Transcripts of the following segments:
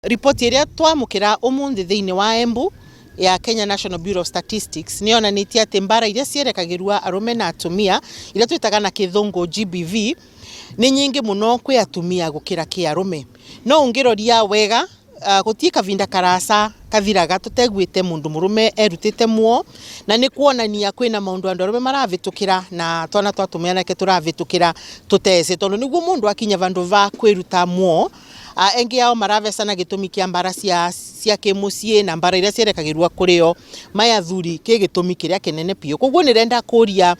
Ripoti iria twamukira umuthi thiini wa Embu ya Kenya National Bureau of Statistics ni onanitie ati mbara iria cierekagirwa arume na atumia iria twitaga na kithungu GBV ni nyingi muno kwi atumia gukira ki arume. No ungiroria wega gutie kavinda karasa kathiraga tuteguite mundu murume erutite muo na ni kuonania kwina maundu andu arume maravitukira na twana twatumia nake turavitukira tutese tondu niguo mundu akinya vandu va kwiruta muo engi yao maravesana gitumi kia mbara cia kimucie na mbara iria cierekagirwa kurio maya thuri ki gitumi kiria kinene pio. Koguo ni renda kuria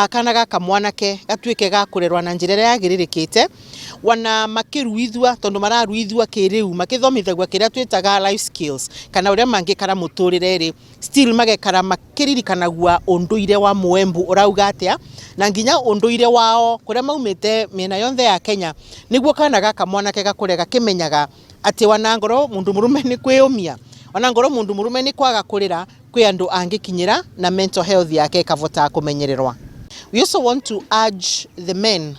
kana gaka mwanake gatuike ga kurerwa na njira ya giririkite wana makiruithwa tondu mararuithwa kiriu makithomithagwa kiria twitaga life skills kana uria mangikara muturire ri still magekara makiririkanagwa unduire wa Muembu urauga atia na nginya unduire wao kuria maumite miena yonthe ya Kenya niguo kana gaka mwanake gakurega kimenyaga ati wanangoro mundu murume ni kwiyumia wanangoro mundu murume ni kwaga kurira kwi andu angikinyira na mental health yake kavota kumenyererwa. We also want to urge the men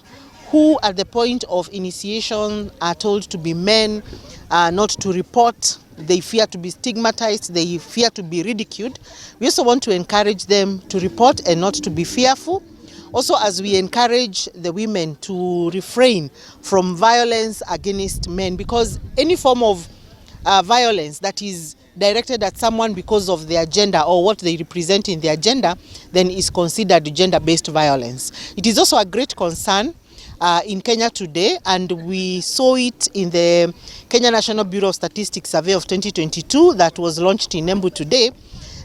who at the point of initiation are told to be men, not to report, they fear to be stigmatized, they fear to be ridiculed. We also want to encourage them to report and not to be fearful. Also, as we encourage the women to refrain from violence against men, because any form of violence that is directed at someone because of their gender or what they represent in their gender, then is considered gender-based violence. It is also a great concern in Kenya today, and we saw it in the Kenya National Bureau of Statistics survey of 2022 that was launched in Embu today,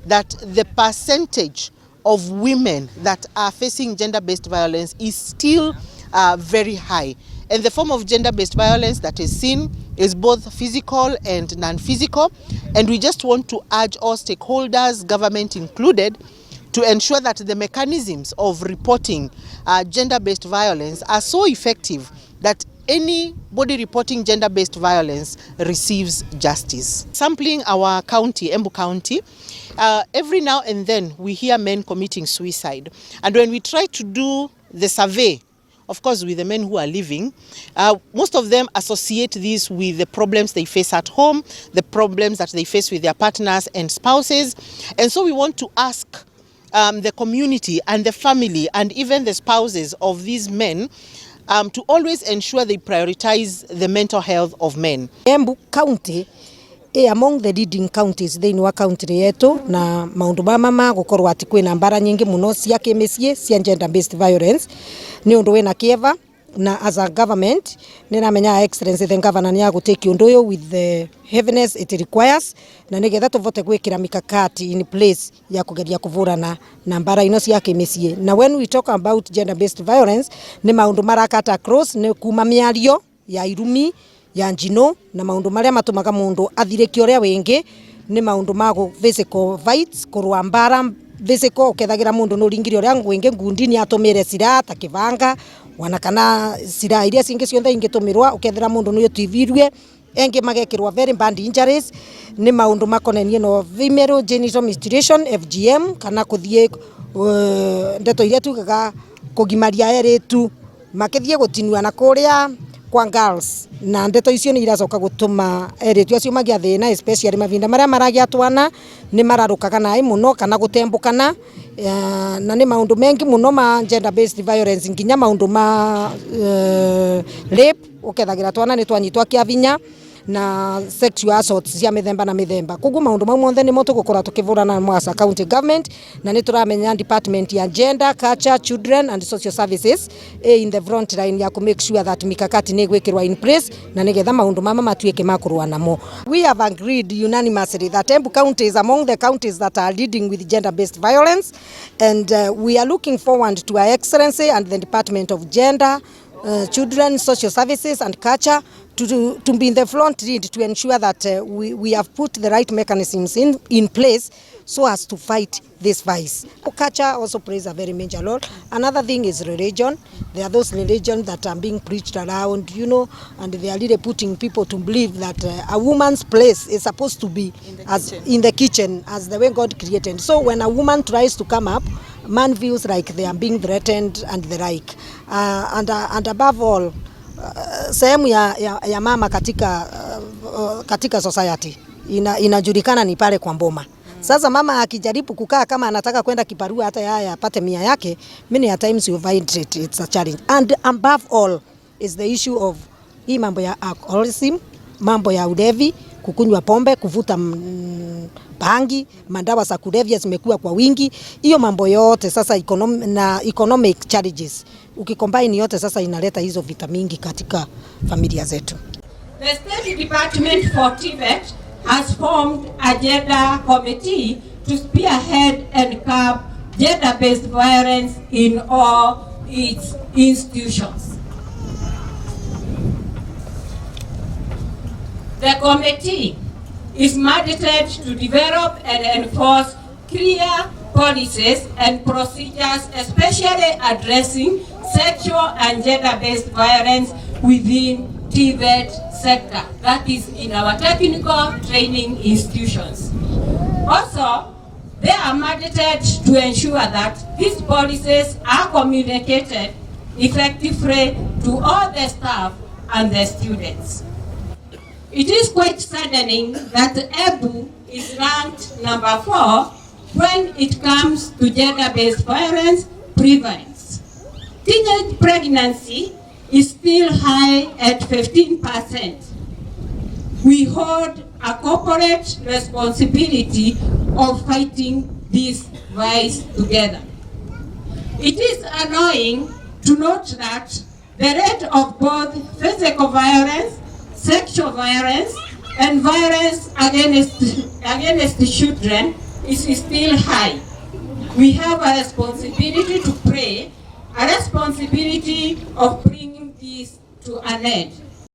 that the percentage of women that are facing gender-based violence is still very high. And the form of gender-based violence that is seen is both physical and non-physical. And we just want to urge all stakeholders, government included, to ensure that the mechanisms of reporting gender-based violence are so effective that anybody reporting gender-based violence receives justice. Sampling our county, Embu County, every now and then we hear men committing suicide. And when we try to do the survey, of course with the men who are living, most of them associate this with the problems they face at home, the problems that they face with their partners and spouses. And so we want to ask the community and the family and even the spouses of these men to always ensure they prioritize the mental health of men. Embu County among the leading counties thiini wa county yetu na maundu mama gukorwa ati kwina mbara nyingi muno cia kimicie cia gender based violence ni undu wina kieva na as a government nina menya excellency the governor ni aguteki undu uyu with the heaviness it requires na nigetha tuvote gwikira mikakati in place ya kugeria kuvurana na mbara ino cia kimicie. Na when we talk about gender based violence ni maundu marakata across ni kuma miario ya irumi ya njino na maundu maria matumaga mundu athirike uria wingi ni maundu mago physical fights kurwa mbara physical ukethagira mundu no ringiri uria ngwingi ngundi ni atumire sira ta kivanga wana kana sira iria cingi cionthe ingitumirwa ukethira mundu no yotivirwe engi magekirwa very bad injuries ni maundu makonenie no female genital mutilation FGM kana kuthie ndeto iria tugaga kugimaria eritu makithie gutinua na kuria kwa girls na ndeto icio ni iracoka gutuma eritu acio magia thina especially mavinda maria maragia twana ni mararukaga nai muno kana gutembukana na ni maundu mengi muno ma gender based violence nginya maundu ma rape ukethagira twana ni twanyitwa kiavinya na sexual assault cia mithemba na mithemba. Koguo maundu mau monthe ni mo tugukora tukivurana mwasa county government na ni turamenya department ya gender, culture, children and social services in the front line ya ku make sure that mikakati ni gwikirwa in place na nigetha maundu mama matuike makurwa namo. We have agreed unanimously that Embu County is among the counties that are leading with gender based violence, and we are looking forward to our excellency and the Department of Gender, Children, Social Services and Culture to be in the front lead to ensure that we have put the right mechanisms in place so as to fight this vice. Culture also plays a very major role. Another thing is religion. There are those religions that are being preached around, and they are really putting people to believe that a woman's place is supposed to be in the kitchen as the way God created. So when a woman tries to come up, man feels like they are being threatened and the like. And above all, sehemu ya mama katika katika society inajulikana ni pale kwa mboma. Sasa mama akijaribu kukaa kama anataka kwenda kibarua hata yeye apate 100 yake, many times you find it's a challenge. And above all is the issue of hii mambo ya alcoholism, mambo ya ulevi, kukunywa pombe, kuvuta bangi, madawa za kulevya zimekuwa kwa wingi. Hiyo mambo yote sasa economic challenges, ukicombine yote sasa inaleta hizo vita mingi katika familia zetu. The State Department for Tibet has formed a gender committee to spearhead and curb gender-based violence in all its institutions. The committee is mandated to develop and enforce clear policies and procedures, especially addressing sexual and gender-based violence within Tibet sector, that is in our technical training institutions. Also, they are mandated to ensure that these policies are communicated effectively to all the staff and the students. It is quite saddening that Ebu is ranked number 4 when it comes to gender-based violence prevalence. Teenage pregnancy is still high at 15%. We hold a corporate responsibility of fighting this vice together. It is annoying to note that the rate of both physical violence, sexual violence, and violence against children is still high. We have a responsibility to pray, a responsibility of bringing this to an end.